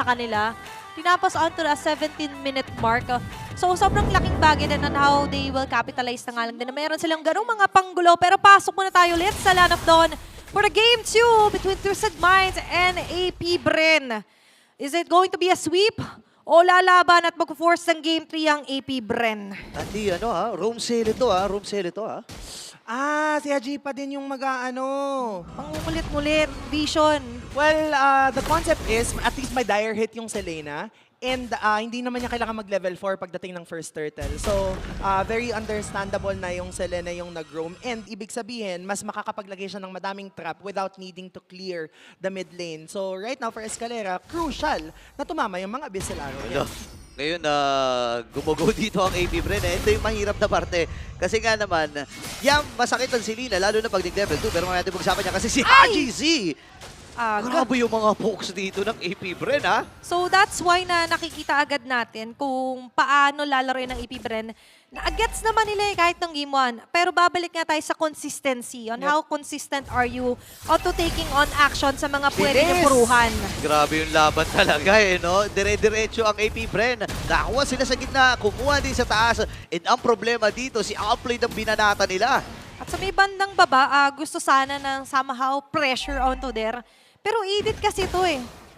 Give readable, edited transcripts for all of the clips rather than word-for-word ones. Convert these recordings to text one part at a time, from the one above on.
kanila. Tinapos on to the 17-minute mark. So, sobrang laking bagay din on how they will capitalize na nga lang din na meron silang ganung mga panggulo. Pero pasok muna tayo ulit sa Land of Dawn for the Game 2 between Twisted Minds and AP Bren. Is it going to be a sweep? O lalaban at mag-force ng Game 3 ang AP Bren? Hindi, room sale ito room sale ito Si Haji pa din yung mag-ano. Pangungulit-ngulit, Vision. Well, the concept is, at least may dire hit yung Selena. And hindi naman niya kailangan mag-level 4 pagdating ng first turtle. So, very understandable na yung Selena yung nag-roam. And ibig sabihin, mas makakapaglagay siya ng madaming trap without needing to clear the mid lane. So, right now for Escalera, crucial na tumama yung mga Abyssal Arrow niya. Ngayon, gumugo dito ang AP Bren. Ito yung mahirap na parte. Kasi nga naman, masakit ang si Lina, lalo na pag nag-level 2. Pero natin pag-usapan niya kasi si Haji Z. Grabe yung mga pokes dito ng AP Bren, So that's why na nakikita agad natin kung paano lalaroin ng AP Bren. Na-gets naman nila kahit ng Game 1. Pero babalik nga tayo sa consistency on how consistent are you auto taking on action sa mga pwede niyong puruhan. Grabe yung laban talaga no? Dire-diretso ang AP Bren. Nakakuha sila sa gitna, kumuha din sa taas. And ang problema dito, si outplay ng binanata nila. At sa may bandang baba, gusto sana ng somehow pressure onto there. Pero edit kasi ito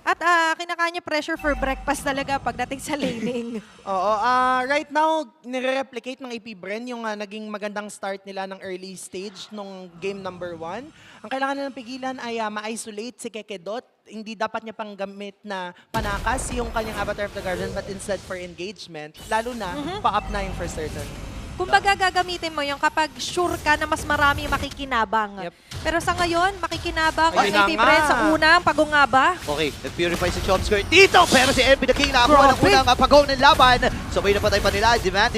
At kinakanya pressure for breakfast talaga pagdating sa laning. Oo, right now, nire-replicate ng AP Bren yung naging magandang start nila ng early stage nung game number 1. Ang kailangan nilang pigilan ay ma-isolate si Kekedot. Hindi dapat niya pang gamit na panakas yung kanyang Avatar of the Guardian but instead for engagement. Lalo na, pa-up na yung first turtle. Kumbaga gagamitin mo yung kapag sure ka na mas marami makikinabang. Yep. Pero sa ngayon, makikinabang ang Ayun na AP nga. Bren sa unang pagungaba. Okay, nag-purify si Chomskirt dito, pero si MP the King nakakuha ng unang pagaw ng laban. Sabay na patay pa nila, demand,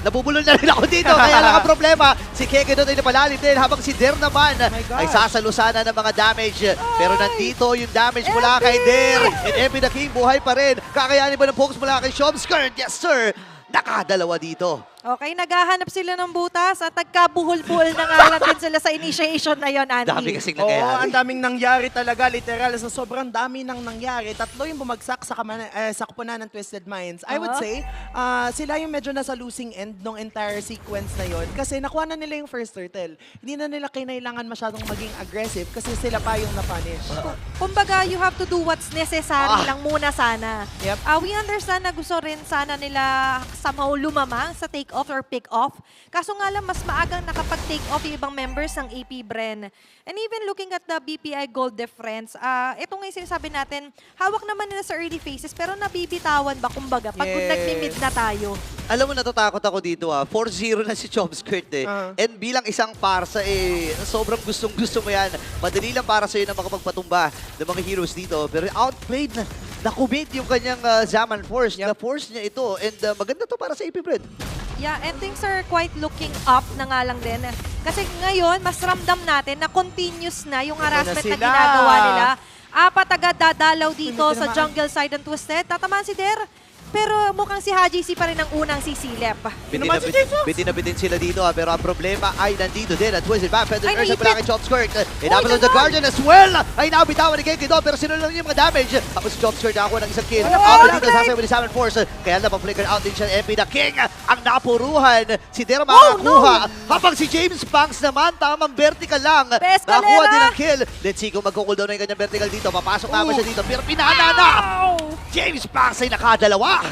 nabubulol na rin ako dito, kaya lang ang problema, si Kekedot ay napalalim din, habang si Der naman ay sasalo sana ng mga damage. Pero nandito yung damage mula kay Der, and MP the King buhay pa rin. Kakayanin ba ng pokes mula kay Chomskirt? Yes sir! Nakadalawa dito. Okay, naghahanap sila ng butas at nagkabuhol-buhol na nga lang din sila sa initiation na yon, Andy. Dami kasing Oo, nangyayari. ang daming nangyari talaga, literal. So, sobrang dami nang nangyari. Tatlo yung bumagsak sa kupunan ng Twisted Minds. I would say, sila yung medyo nasa losing end nung entire sequence na yon. Kasi nakuha na nila yung first turtle. Hindi na nila kailangan masyadong maging aggressive kasi sila pa yung napunish. Kumbaga, you have to do what's necessary lang muna sana. Yep. We understand na gusto rin sana nila somehow lumamang sa take-off or pick-off. Kaso nga lang, mas maagang nakapag-take off yung ibang members ng AP Bren. And even looking at the BPI gold difference, ito nga yung sinasabi natin, hawak naman nila sa early phases, pero nabibitawan ba, kumbaga, pag nag-mid na tayo. Alam mo, natatakot ako dito 4-0 na si Chomskirt And bilang isang parsa sobrang gustong-gusto mo yan. Madali lang para sa'yo na makapagpatumba ng mga heroes dito. Pero outplayed na. Nakumit yung kanyang Zaman Force. Na-force niya ito. And maganda to para sa AP Bren. Yeah, and things are quite looking up na nga lang din. Kasi ngayon, mas ramdam natin na continuous na yung harassment na ginagawa nila. Apat agad dadalaw dito sa jungle side ng Twisted. Tatamaan si Der. Pero mukhang si Haji C pa rin ang unang sisilep. Bitin na bitin sila dito pero ang problema ay nandito din at Twisted Bang Feather Nurse mula kay Chomskirt. Inabot the Guardian as well ay nabitawan ni Kekedot pero sinulang yung mga damage. Tapos si Chomskirt nakakuha ng isang kill. Ako dito sa with Salmon Force kaya napang-flicker out din siya MP the King. Ang napuruhan si Dera makakuha habang si James Banks naman tamang vertical lang. Nakakuha din ang kill. Let's see kung magkukuldown na yung kanyang vertical dito. Papasok nga ba siya dito pero pinana na! James Banks ay nakadalawa.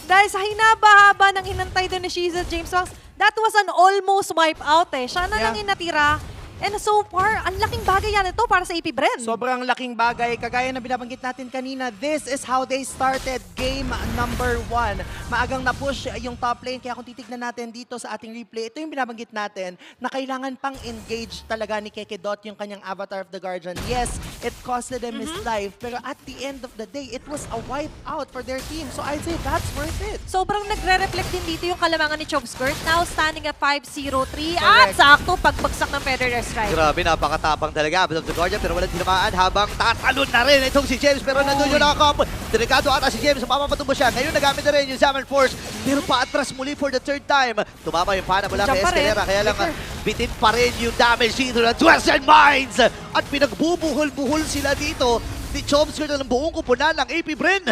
Dahil sa hinaba-haba ng hinantay din ni Shiza James Banks, that was an almost wipe out Siya na lang yung natira. And so far, ang laking bagay yan ito para sa AP Bren. Sobrang laking bagay. Kagaya na binabanggit natin kanina, this is how they started game number 1. Maagang na-push yung top lane. Kaya kung titignan natin dito sa ating replay, ito yung binabanggit natin na kailangan pang engage talaga ni Kekedot yung kanyang Avatar of the Guardian. Yes, it costed them his life. Pero at the end of the day, it was a wipe out for their team. So I'd say that's worth it. Sobrang nagre-reflect din dito yung kalamangan ni Chomskirt. Now standing at 5-0-3. At sakto pagbagsak ng Feather Strike. Grabe, napakatapang talaga. Abot of the Guardian pero walang tinamaan habang tatalon na rin itong si James pero nandun yung nakakap. Delikado ata si James, mapapatumbo siya. Ngayon nagamit na rin yung Zaman Force pero paatras muli for the third time. Tumama yung pana mula kay Escalera kaya lang bitin pa rin yung damage dito ng Twisted Minds at pinagbubuhol-buhol sila dito ni Chomsker ng buong kupunan ng AP Bren.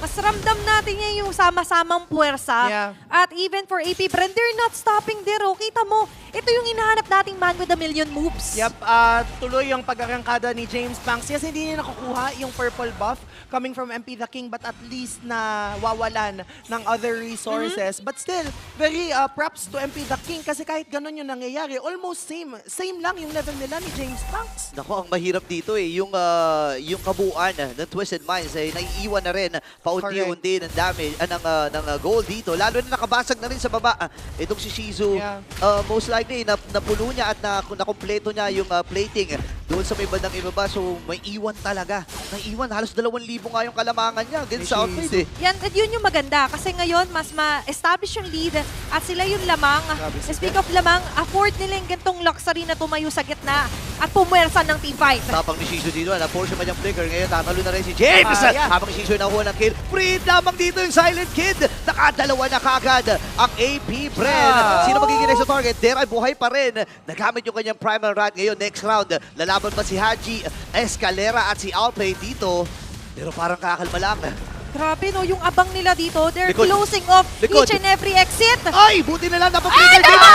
Mas ramdam natin niya yung sama-samang puwersa. Yeah. At even for AP Bren, they're not stopping there. Oh. Kita mo, ito yung hinahanap nating man with a million moves. Yep, tuloy yung pag-arangkada ni James Banks. Yes, hindi niya nakukuha yung purple buff coming from MP the King, but at least na wawalan ng other resources. But still, very props to MP the King kasi kahit ganun yung nangyayari, almost same lang yung level nila ni James Banks. Nako, ang mahirap dito yung kabuuan ng Twisted Minds ay naiiwan na rin paunti-unti ng damage, ng goal dito. Lalo na nakabasag na rin sa baba. Itong si Shizu, Yeah. most likely, napuno niya at nakumpleto niya yung plating doon sa may bandang ibaba. So, may iwan talaga. Naiiwan, halos 2,000 nga yung kalamangan niya against sa outfit eh. Yan, at yun yung maganda. Kasi ngayon, mas ma-establish yung lead at sila yung lamang. Grabe si Speak of lamang, afford nila yung gantong luxury na tumayo sa gitna at pumwersa ng team fight. Tapang ni Shizu dito, na-force naman yung flicker. Ngayon, tatalo na rin si James. Yeah. Habang si Shizu nakuha ng kill. Free lamang dito yung Silent Kid. Nakadalawa na kagad ang AP Bren. Sino magiging next sa target? There ay buhay pa rin. Nagamit yung kanyang primal rat. Ngayon, next round, lalaban pa si Haji, Escalera at si Alplay dito. Pero parang kakalma lang. Grabe no, yung abang nila dito, they're Likod. closing off Likod. each and every exit. Ay, buti na lang napag-flicker dito.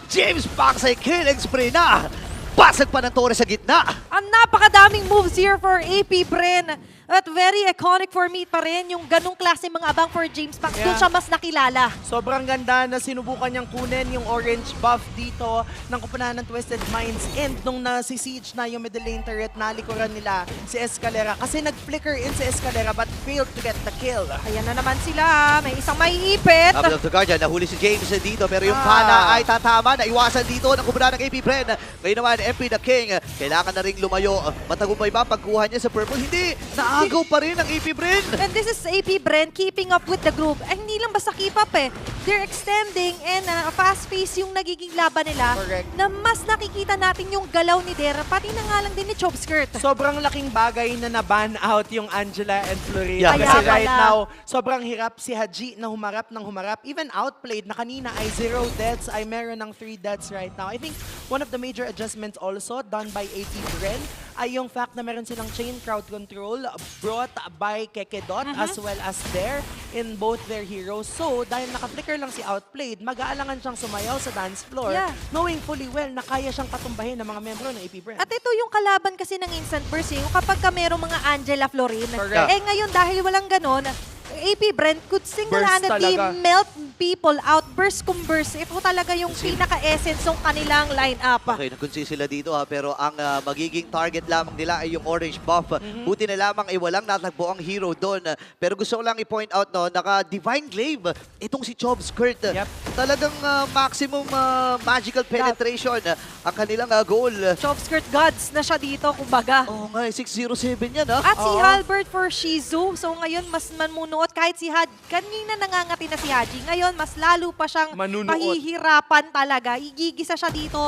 James Banks ay killing spree na. Basag pa ng Torres sa gitna. Ang napakadaming moves here for AP Bren. At very iconic for me pa rin yung ganong klase mga abang for James Banks. Doon Yeah. siya mas nakilala. Sobrang ganda na sinubukan niyang kunin yung orange buff dito ng kupunan ng Twisted Minds. And nung nasi-siege na yung middle lane turret, nalikuran nila si Escalera. Kasi nag-flicker in si Escalera but failed to get the kill. Ayan na naman sila. May isang maiipit. Abel of the Guardian, nahuli si James dito pero yung pana ay tatama. Naiwasan dito ng kumpuna ng AP Bren. Ngayon naman, MP the King, kailangan na ring lumayo. Matagumpay ba pagkuha niya sa purple? Hindi! Naagaw pa rin ang AP Bren. And this is AP Bren keeping up with the group. Ay, hindi lang basta keep up eh. They're extending and fast pace yung nagiging laban nila. Correct. Na mas nakikita natin yung galaw ni Dera, pati na nga lang din ni Chopskirt. Sobrang laking bagay na na-ban out yung Angela and Florida. Yeah. Kasi Kaya right pala. now, sobrang hirap si Haji na humarap ng humarap. Even outplayed na kanina ay 0 deaths, ay meron ng 3 deaths right now. I think one of the major adjustments also done by AP Bren ay yung fact na meron silang chain crowd control brought by Kekedot as well as there in both their heroes. So, dahil naka-flicker lang si Outplayed, mag-aalangan siyang sumayaw sa dance floor Yeah. knowing fully well na kaya siyang patumbahin ng mga membro ng AP Bren. At ito yung kalaban kasi ng Instant Burst, yung kapag ka merong mga Angela Florin. Correct. Eh ngayon dahil walang ganon, AP Brent could single-handedly talaga. melt people out, burst kung burst. Ito talaga yung pinaka-essence ng kanilang lineup. Okay, nag-concede sila dito pero ang magiging target lamang nila ay yung orange buff. Buti na lamang ay walang natagpo ang hero doon. Pero gusto ko lang i-point out, no, naka-Divine Glaive itong si Chomskirt. Yep. Talagang maximum magical penetration ang kanilang goal. Chopskirt gods na siya dito, kumbaga. Oo nga, 607 yan ha. At si Oo. Halbert for Shizu. So ngayon, mas manunuot. Kahit si kanina nangangati na si Haji. Ngayon, mas lalo pa siyang Manunuot. mahihirapan talaga. Igigisa siya dito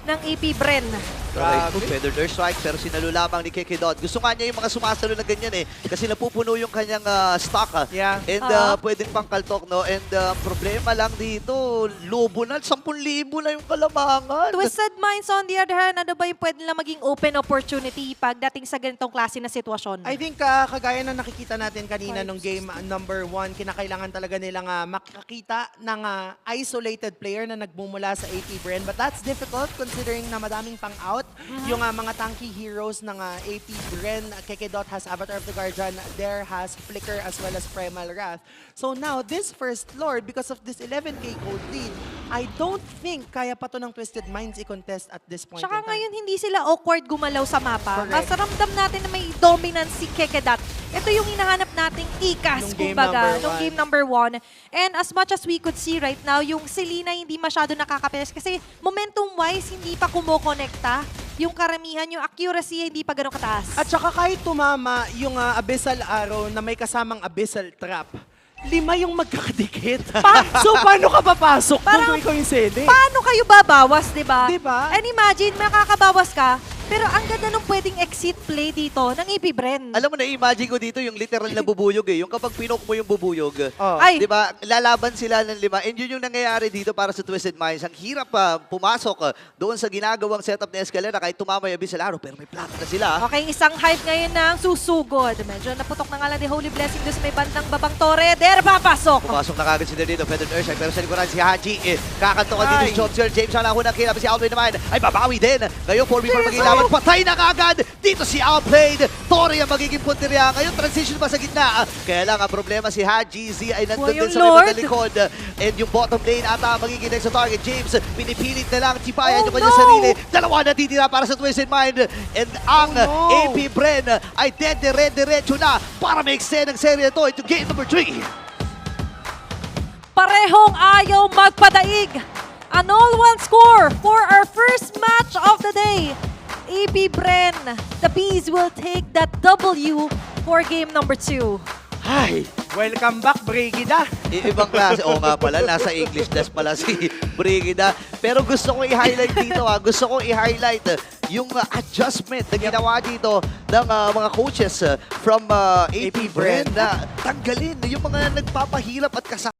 ng AP Bren. Right, feathered air strike pero sinalo lamang ni Kekedot. Gusto nga niya yung mga sumasalo na ganyan eh. Kasi napupuno yung kanyang stock. Yeah. And pwedeng pangkaltok, no? And problema lang dito, lobo na, 10,000 na yung kalamangan. Twisted Minds on the other hand, ano ba yung pwede lang maging open opportunity pagdating sa ganitong klase na sitwasyon? I think kagaya na nakikita natin kanina nung game number 1, kinakailangan talaga nilang makakita ng isolated player na nagmumula sa AP Bren. But that's difficult considering na madaming pang-out. Yung mga tanky heroes ng AP Bren, Kekedot has Avatar of the Guardian, there has Flicker as well as Primal Wrath. So now, this first Lord, because of this 11k gold lead, I don't think kaya pa to ng Twisted Minds i-contest at this point Tsaka in time. ngayon, hindi sila awkward gumalaw sa mapa. Correct. Mas ramdam natin na may dominance si Kekedat. Ito yung hinahanap nating ikas, Nung game kumbaga, number nung one. game number 1. And as much as we could see right now, yung Selena hindi masyado nakakapilas kasi momentum-wise, hindi pa kumokonekta. Yung karamihan, yung accuracy, hindi pa ganun kataas. At saka kahit tumama yung Abyssal Arrow na may kasamang Abyssal Trap, 5 yung magkakadikit. So paano ka papasok Parang- kung ikaw yung sede? Paano kayo babawas, di ba? Di ba? And imagine, makakabawas ka, Pero ang ganda nung pwedeng exit play dito ng AP Bren. Alam mo, na-imagine ko dito yung literal na bubuyog eh. Yung kapag pinok mo yung bubuyog, Oh. Ay. di ba, lalaban sila ng 5. And yun yung nangyayari dito para sa Twisted Minds. Ang hirap pumasok doon sa ginagawang setup ni Escalera kahit tumama yung Abyss Alaro. Pero may plano na sila. Okay, isang hype ngayon ng susugod. Medyo naputok na nga lang ni Holy Blessing doon sa may bandang babang torre. There, papasok! Pumasok na kagad sila dito, Feathered Earthshine. Pero sa likuran si Haji, kakantokan dito si Ay. Chotsker. James ang nahunang kill. Si Alway naman ay babawi din. Ngayon, 4v4 maging laban. Patay na kagad. Dito si Outplayed. Tori ang magiging punteriya. Ngayon, transition pa sa gitna. Kaya lang, ang problema si Haji. Z ay nandun Boy, din yung sa may Lord. bandang likod. And yung bottom lane ata magiging next sa target. James, pinipilit na lang. Tipaya Oh, yung kanyang no. sarili. Dalawa na titira para sa Twisted Mind. And ang Oh, no. AP Bren ay diretso na para ma-extend ang serye ito into game number 3. Parehong ayaw magpadaig. An all-one score for our first match of the day. AP Bren, the Bees will take that W for game number 2. Ay, Welcome back, Brigida. ibang klase. Oo nga pala, nasa English desk pala si Brigida. Pero gusto kong i-highlight dito gusto kong i-highlight yung adjustment na ginawa dito ng mga coaches from AP Bren na tanggalin yung mga nagpapahirap at kasama